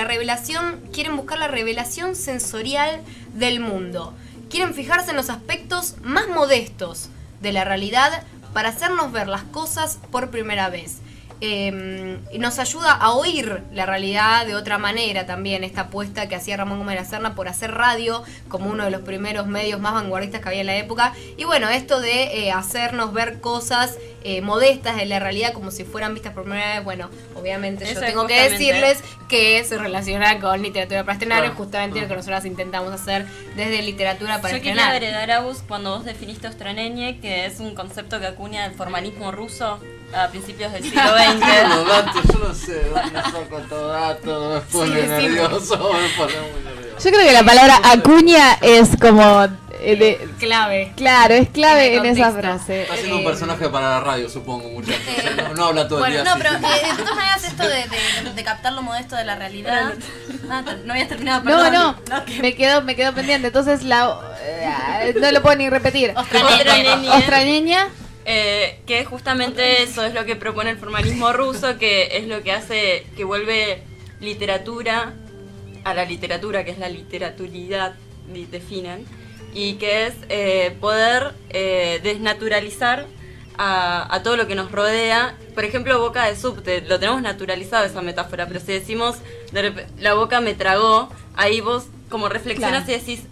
quieren buscar la revelación sensorial del mundo. Quieren fijarse en los aspectos más modestos de la realidad para hacernos ver las cosas por primera vez. Nos ayuda a oír la realidad de otra manera también, esta apuesta que hacía Ramón Gómez de la Serna por hacer radio como uno de los primeros medios más vanguardistas que había en la época. Y bueno, esto de hacernos ver cosas modestas de la realidad como si fueran vistas por primera vez, bueno, obviamente eso yo tengo que decirles que se relaciona con Literatura para Estrenar, es justamente lo que nosotros intentamos hacer desde Literatura para Yo Estrenar. quería agregar, Agus, cuando vos definiste Ostraneñe, que es un concepto que acuña el formalismo ruso a principios del siglo XX. Los datos, yo no sé dónde saco todo dato, me pone nervioso, me pone muy nervioso. Yo creo que la palabra acuña es como clave. Claro, es clave En en el esa contexto. frase. Está haciendo un personaje para la radio, supongo, muchachos. No habla todo el Bueno, día no, así. pero de todas maneras esto de captar lo modesto de la realidad. No habías terminado, No, perdón. no, que- me quedó pendiente. Entonces no lo puedo ni repetir. Ostrañeña. Ostrañeña. Que es justamente eso, es lo que propone el formalismo ruso, que es lo que hace que vuelve literatura a la literatura, que es la literaturidad, definen, y que es poder desnaturalizar a todo lo que nos rodea. Por ejemplo, boca de subte, lo tenemos naturalizado esa metáfora, pero si decimos la boca me tragó, ahí vos como reflexionas Claro. y decís,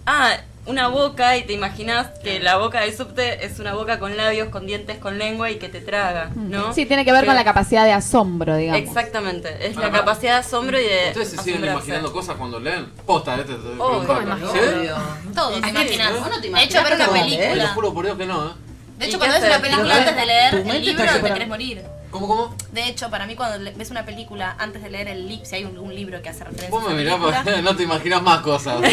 una boca, y te imaginas que la boca del subte es una boca con labios, con dientes, con lengua y que te traga, ¿no? Sí, tiene que ver con la capacidad de asombro, digamos. Exactamente, es la Además, capacidad de asombro y de ¿Ustedes se siguen asombrarse. imaginando cosas cuando leen? Posta, Oh, ¿cómo imaginas? ¿Sí? Todos ¿Sí? imaginás. Vos no te De hecho, ver una imaginás cómo, Te lo película. juro por Dios que no, ¿eh? De ¿Y hecho, qué cuando ves una haces? película antes de leer Tu el mente libro, está te separada. querés morir. ¿Cómo? De hecho, para mí cuando ves una película antes de leer el libro, si hay un libro que hace referencia Vos a me esa mirás película, porque no te imaginas más cosas. No,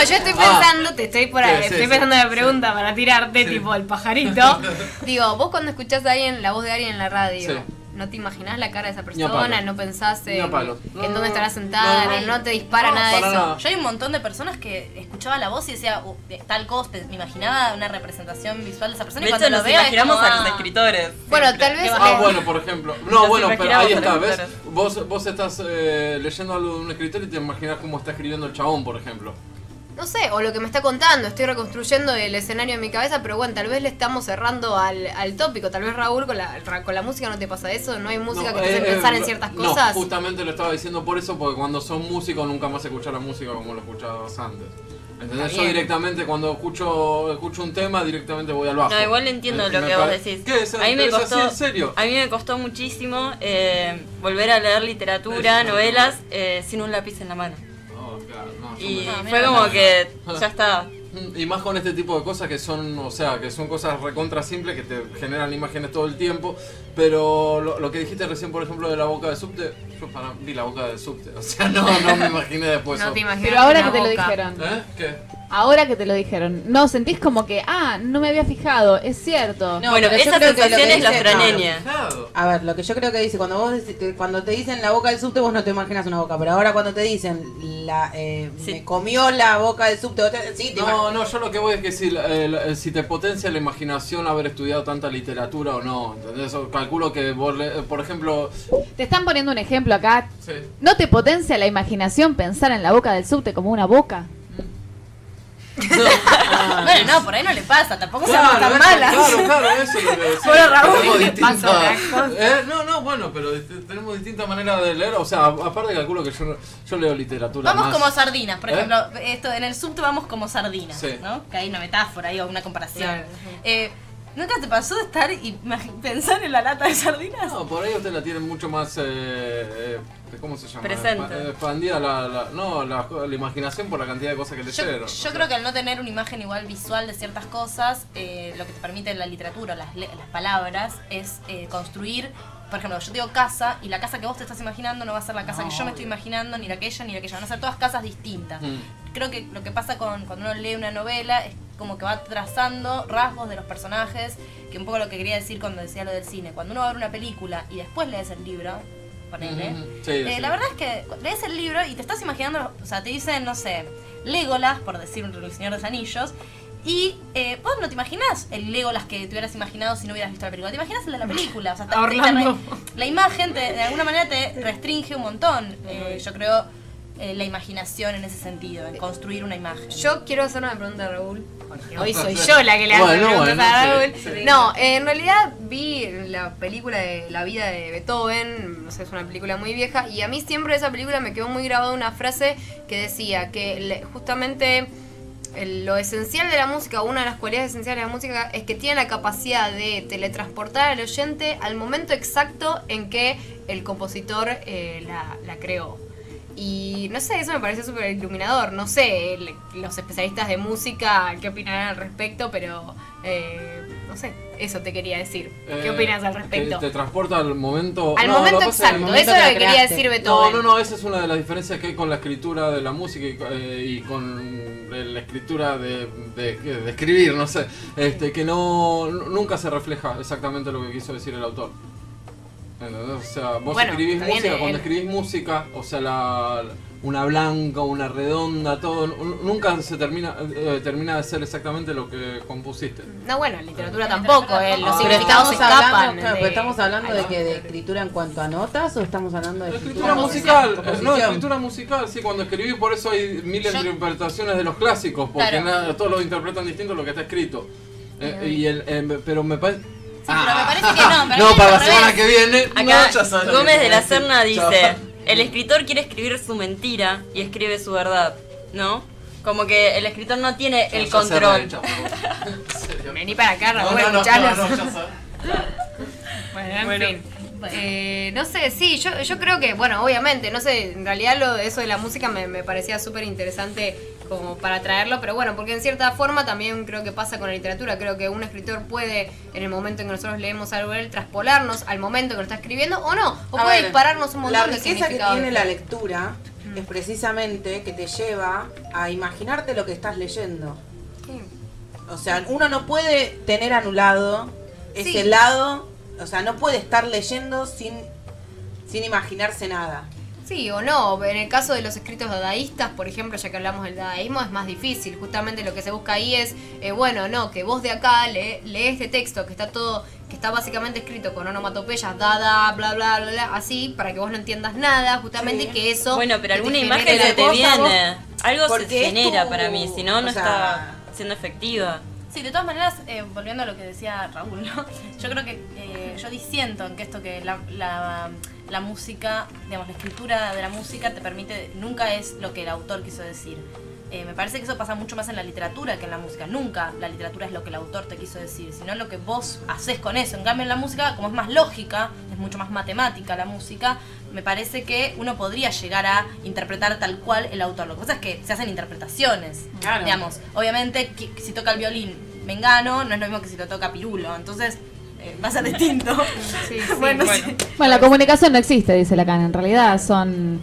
yo estoy pensando, te estoy por ahí, Sí, sí, estoy sí. pensando en la pregunta para tirarte, Sí. tipo el pajarito. Digo, vos cuando escuchás a alguien, la voz de alguien en la radio, Sí. ¿no te imaginás la cara de esa Ni a palo. persona? ¿No pensás Ni a palo. en No, dónde estará sentada? no, No, te dispara no, nada de para eso. nada. yo hay un montón de personas que escuchaba la voz y decía, de tal cosa, me imaginaba una representación visual de esa persona De y hecho, cuando nos lo veo es imaginamos como, a los escritores. Bueno, tal vez... Bueno, por ejemplo. No, Nos bueno, pero imaginamos ahí a está, los ¿ves? escritores. Vos estás leyendo algo de un escritor y te imaginas cómo está escribiendo el chabón, por ejemplo. No sé, o lo que me está contando, estoy reconstruyendo el escenario en mi cabeza, pero bueno, tal vez le estamos cerrando al tópico. Tal vez Raúl con la música no te pasa eso, no hay música que te hace pensar en ciertas no, cosas. justamente lo estaba diciendo por eso, porque cuando sos músico nunca más escuchás la música como lo escuchabas antes. ¿Entendés? Está Yo bien. directamente cuando escucho un tema, directamente voy al bajo. No, igual entiendo Me- lo me que vos pare- decís. ¿Qué es? A mí me ¿Es así, costó, en serio? a mí me costó muchísimo volver a leer literatura, Eso, novelas, sin un lápiz en la mano. Oh, claro, no, yo Y me- fue como que ya está. Y más con este tipo de cosas que son, o sea, que son cosas recontra simples que te generan imágenes todo el tiempo. Pero lo que dijiste recién, por ejemplo, de la boca de subte, yo vi la boca de subte, o sea, no me imaginé después. No te imaginas. Pero ahora una que te lo boca. dijeron. ¿Eh? ¿Qué? Ahora que te lo dijeron. No, sentís como que, no me había fijado, es cierto. No, Bueno, pero yo esa creo que lo que sensación es la dice- ostrañeña. Claro. A ver, lo que yo creo que dice, cuando te dicen la boca del subte, vos no te imaginas una boca, pero ahora cuando te dicen Sí. me comió la boca del subte, sí, te No, yo lo que voy es que si te potencia la imaginación haber estudiado tanta literatura o no, ¿entendés? O calculo que vos, por ejemplo... Te están poniendo un ejemplo acá. Sí. ¿No te potencia la imaginación pensar en la boca del subte como una boca? bueno, no, por ahí no le pasa, tampoco Claro, somos tan eso, malas. claro, eso es lo que decía. Bueno, Raúl, Tenemos ¿qué te distintas- pasa? No, bueno, pero tenemos distintas maneras de leer, o sea, aparte calculo que yo leo literatura Vamos más... como sardinas, por ¿Eh? ejemplo, esto en el subte vamos como sardinas, Sí. ¿no? Que hay una metáfora ahí o una comparación. Claro. ¿Nunca te pasó de estar y pensar en la lata de sardinas? No, por ahí usted la tiene mucho más, ¿cómo se llama? Presente. Expandida la imaginación por la cantidad de cosas que leyeron. Yo creo que al no tener una imagen igual visual de ciertas cosas, lo que te permite la literatura, las palabras, es construir. Por ejemplo, yo digo casa y la casa que vos te estás imaginando no va a ser la casa que yo me estoy imaginando, ni la aquella, ni la aquella. Van a ser todas casas distintas. Creo que lo que pasa cuando uno lee una novela es como que va trazando rasgos de los personajes, que un poco lo que quería decir cuando decía lo del cine. Cuando uno va a ver una película y después lees el libro, ponele, Sí, sí. la verdad es que lees el libro y te estás imaginando, o sea, te dicen, no sé, Legolas, por decir el Señor de los Anillos, y vos no te imaginás el Legolas que te hubieras imaginado si no hubieras visto la película, te imaginas el de la película, o sea, Orlando. la imagen de alguna manera te restringe un montón, yo creo, la imaginación en ese sentido, en construir una imagen. Yo quiero hacer una pregunta a Raúl, porque hoy soy yo la que le hace Bueno, preguntas bueno, a sí, Raúl. sí. No, en realidad vi la película de La vida de Beethoven, no sé, es una película muy vieja, y a mí siempre de esa película me quedó muy grabada una frase que decía que justamente lo esencial de la música, una de las cualidades esenciales de la música es que tiene la capacidad de teletransportar al oyente al momento exacto en que el compositor la creó. Y no sé, eso me parece súper iluminador. No sé los especialistas de música qué opinarán al respecto, pero No sé, eso te quería decir. ¿Qué opinas al respecto? Te transporta al momento... Al No, momento lo que pasa es exacto, momento eso es lo que que quería creaste. decir Beethoven. No, esa es una de las diferencias que hay con la escritura de la música y con la escritura de escribir, no sé, que nunca se refleja exactamente lo que quiso decir el autor. ¿Entendés? O sea, vos Bueno, escribís está bien, música, cuando escribís música, o sea, una blanca, una redonda, todo, nunca se termina de ser exactamente lo que compusiste. No, bueno, en literatura tampoco, los Pero significados se escapan. Claro, pero estamos hablando de que de escritura en cuanto a notas o estamos hablando de Escritura musical, composición? escritura musical, sí, cuando escribí, por eso hay mil interpretaciones de los clásicos, porque Claro. todos lo interpretan distinto a lo que está escrito. Pero me parece... pero me parece que no, para mí no, es para la al semana revés. que viene. Acá no, ya sabes lo Gómez que de la te Serna voy a decir. dice, el escritor quiere escribir su mentira y escribe su verdad, ¿no? Como que el escritor no tiene el Ya cerré, control. chao, en serio. Vení para acá, No, Ramón, no, no, escuchalos. no, ya sabes. Bueno, en fin. No sé, sí, yo creo que, bueno, obviamente, no sé, en realidad eso de la música me parecía súper interesante como para traerlo, pero bueno, porque en cierta forma también creo que pasa con la literatura, creo que un escritor puede, en el momento en que nosotros leemos algo de él, traspolarnos al momento que lo está escribiendo, o no, o A puede ver, dispararnos un montón la de riqueza que significados. tiene la lectura es precisamente que te lleva a imaginarte lo que estás leyendo. Sí. O sea, uno no puede tener anulado Sí. ese lado, o sea, no puede estar leyendo sin imaginarse nada. Sí o no, en el caso de los escritos dadaístas, por ejemplo, ya que hablamos del dadaísmo, es más difícil. Justamente lo que se busca ahí es, bueno, no, que vos de acá lee este texto que está todo, que está básicamente escrito con onomatopeyas, dada, bla, bla, bla, bla, así, para que vos no entiendas nada, justamente Sí. y que eso... Bueno, pero que te alguna genere imagen la se te cosa, viene. Algo se Porque es genera tu- para mí, si no, no o sea- está siendo efectiva. Sí, de todas maneras, volviendo a lo que decía Raúl, ¿no? Yo creo que yo disiento en que esto que la música, digamos, la escritura de la música te permite, nunca es lo que el autor quiso decir. Me parece que eso pasa mucho más en la literatura que en la música. Nunca la literatura es lo que el autor te quiso decir, sino lo que vos haces con eso. En cambio, en la música, como es más lógica, es mucho más matemática la música, me parece que uno podría llegar a interpretar tal cual el autor. Lo que pasa es que se hacen interpretaciones. Claro. Digamos, obviamente, si toca el violín Mengano, no es lo mismo que si lo toca Pirulo. Entonces, va a ser distinto. Sí, sí, Bueno, bueno. sí. Bueno, la comunicación no existe, dice Lacan. En realidad son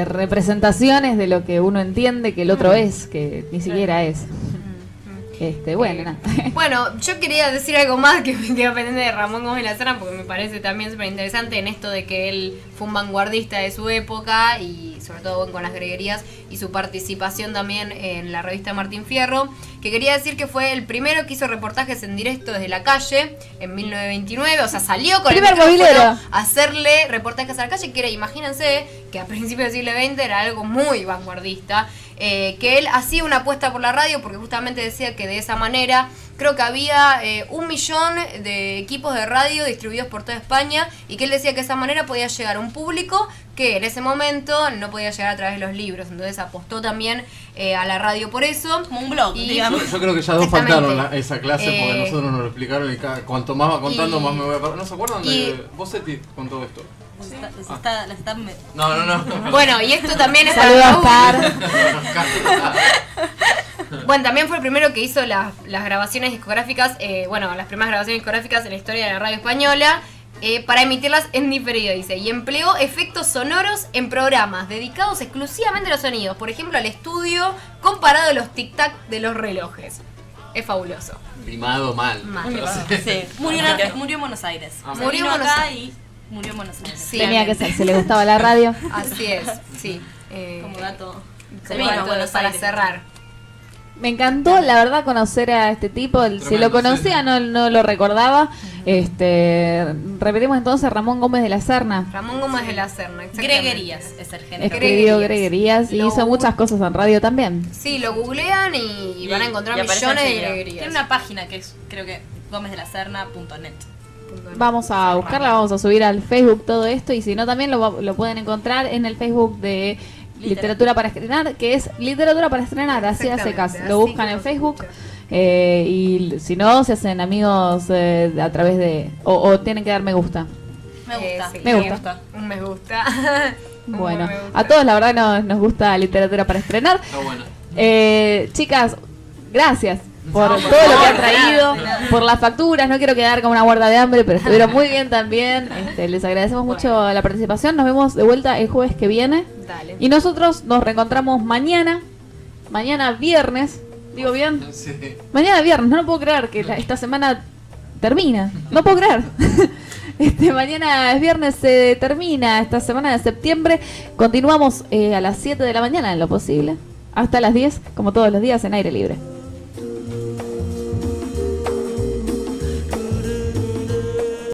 representaciones de lo que uno entiende que el otro es, que ni siquiera es. Bueno, nada. Bueno, yo quería decir algo más que me queda pendiente de Ramón Gómez de la Serna porque me parece también súper interesante en esto de que él fue un vanguardista de su época y sobre todo con las greguerías y su participación también en la revista Martín Fierro, que quería decir que fue el primero que hizo reportajes en directo desde la calle en 1929, o sea, salió con Primer el micrófono movilero. a hacerle reportajes a la calle, que era, imagínense, que a principios del siglo XX era algo muy vanguardista, que él hacía una apuesta por la radio porque justamente decía que de esa manera creo que había 1 millón de equipos de radio distribuidos por toda España y que él decía que de esa manera podía llegar a un público que en ese momento no podía llegar a través de los libros, entonces apostó también a la radio por eso. Como un blog, Y- digamos. Yo creo que ya dos Exactamente. faltaron esa clase porque nosotros nos lo explicaron y cuanto más va contando, y- más me voy a acordar. ¿No se acuerdan y- de Bossetti con todo esto? Les está No. Bueno, y esto también es Saludos, para Raúl. Car. Bueno, también fue el primero que hizo las grabaciones discográficas, las primeras grabaciones discográficas en la historia de la radio española, para emitirlas en diferido, dice, y empleó efectos sonoros en programas dedicados exclusivamente a los sonidos, por ejemplo al estudio comparado a los tic-tac de los relojes. Es fabuloso. Limado mal. Mal. Sí. Murió en Buenos Aires. Ah, Se murió en vino Buenos acá Aires. y murió en Buenos Aires. Sí, Tenía que realmente. ser, se le gustaba la radio. Así es, sí. Como dato. Se vino a vino Buenos para Aires. cerrar. Me encantó, la verdad, conocer a este tipo. Si Tremendo, lo conocía, sí. no lo recordaba. Repetimos entonces, Ramón Gómez de la Serna. Ramón Gómez de la Serna, exactamente. Greguerías es el género. Escribió Greguerías y Lo- hizo muchas cosas en radio también. Sí, lo googlean y van a encontrar y aparece millones de enseguida. greguerías. Tiene una página que es, creo que, gómezdelaserna.net. Vamos a buscarla, vamos a subir al Facebook todo esto y si no también lo pueden encontrar en el Facebook de Literatura para Estrenar, que es Literatura para Estrenar, así hace Exactamente, caso. así Lo buscan que en lo Facebook escuchan. y si no, se hacen amigos a través de... O tienen que dar me gusta. Me gusta. Sí, Me gusta. Un me gusta. Un Bueno, me gusta. a todos la verdad nos gusta Literatura para Estrenar. Está bueno. Chicas, gracias. por todo lo que han traído, por las facturas. No quiero quedar como una guarda de hambre, pero estuvieron muy bien también. Les agradecemos mucho la participación. Nos vemos de vuelta el jueves que viene. Dale. Y nosotros nos reencontramos mañana viernes. ¿Digo bien? Sí. Mañana viernes. No lo puedo creer que esta semana termina. No puedo creer. Mañana es viernes, se termina esta semana de septiembre. Continuamos a las 7 de la mañana en lo posible. Hasta las 10, como todos los días, en aire libre.